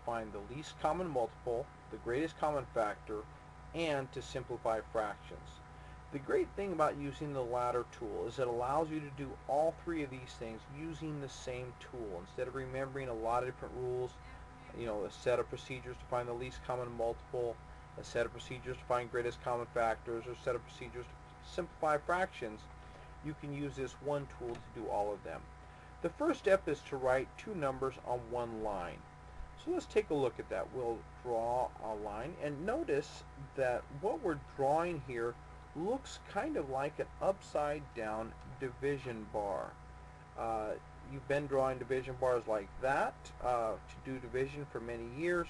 find the least common multiple, the greatest common factor, and to simplify fractions. The great thing about using the ladder tool is it allows you to do all three of these things using the same tool. Instead of remembering a lot of different rules, a set of procedures to find the least common multiple, a set of procedures to find greatest common factors, or a set of procedures to simplify fractions, you can use this one tool to do all of them. The first step is to write two numbers on one line. So let's take a look at that. We'll draw a line, and notice that what we're drawing here looks kind of like an upside down division bar. You've been drawing division bars like that to do division for many years.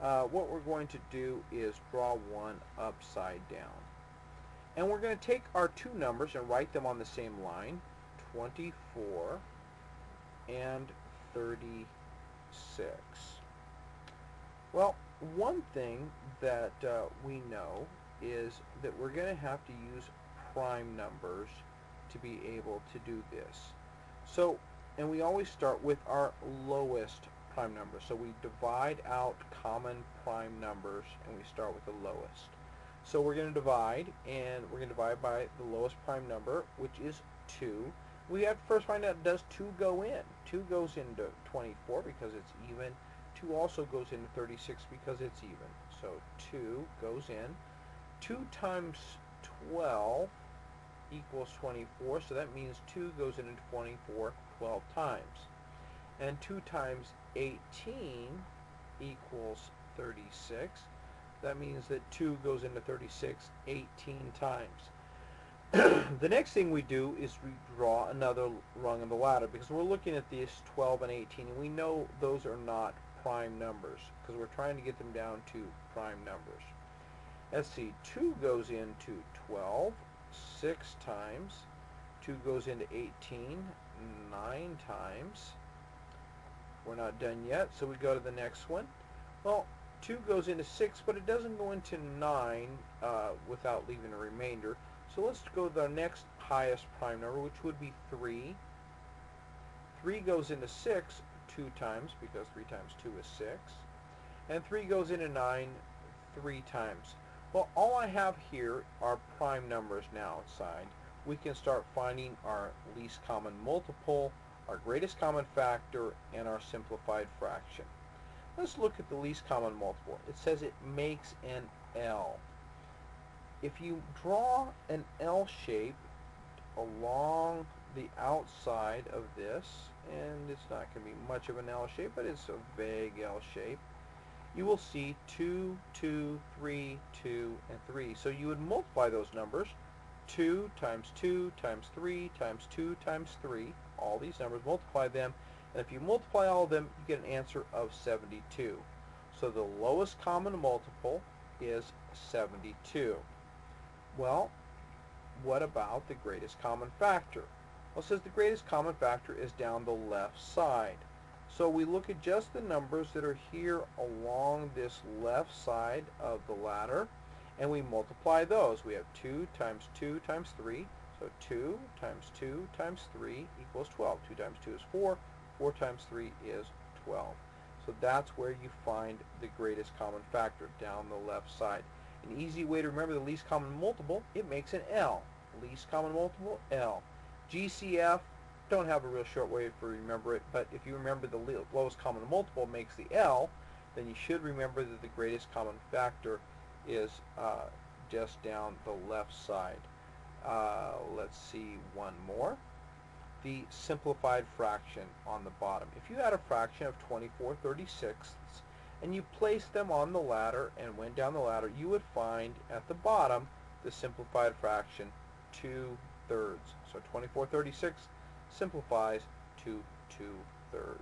What we're going to do is draw one upside down. And we're going to take our two numbers and write them on the same line, 24 and 36. Well, one thing that we know is that we're going to have to use prime numbers to be able to do this. So, and we always start with our lowest prime number. So we divide out common prime numbers and we start with the lowest. So we're going to divide, and we're going to divide by the lowest prime number, which is 2. We have to first find out, does 2 go in? 2 goes into 24 because it's even. 2 also goes into 36 because it's even. So 2 goes in. 2 times 12 equals 24, so that means 2 goes into 24 12 times. And 2 times 18 equals 36. That means that 2 goes into 36 18 times. The next thing we do is we draw another rung of the ladder, because we're looking at these 12 and 18, and we know those are not prime numbers because we're trying to get them down to prime numbers. Let's see, 2 goes into 12 6 times. 2 goes into 18 9 times. We're not done yet, so we go to the next one. Well, 2 goes into 6, but it doesn't go into 9 without leaving a remainder. So let's go to the next highest prime number, which would be 3. 3 goes into 6 2 times, because 3 times 2 is 6. And 3 goes into 9 3 times. Well, all I have here are prime numbers now outside. We can start finding our least common multiple, our greatest common factor, and our simplified fraction. Let's look at the least common multiple. It says it makes an L. If you draw an L shape along the outside of this, and it's not going to be much of an L shape, but it's a vague L shape, you will see 2, 2, 3, 2, and 3. So you would multiply those numbers. 2 times 2 times 3 times 2 times 3. All these numbers, multiply them. And if you multiply all of them, you get an answer of 72. So the lowest common multiple is 72. Well, what about the greatest common factor? Well, it says the greatest common factor is down the left side. So we look at just the numbers that are here along this left side of the ladder, and we multiply those. We have 2 times 2 times 3. So 2 times 2 times 3 equals 12. 2 times 2 is 4. 4 times 3 is 12. So that's where you find the greatest common factor, down the left side. An easy way to remember the least common multiple, it makes an L. Least common multiple, L. GCF, don't have a real short way to remember it, but if you remember the lowest common multiple makes the L, then you should remember that the greatest common factor is just down the left side. Let's see one more. The simplified fraction on the bottom. If you had a fraction of 24/36 and you placed them on the ladder and went down the ladder, you would find at the bottom the simplified fraction 2/3. So 24/36 simplifies to 2/3.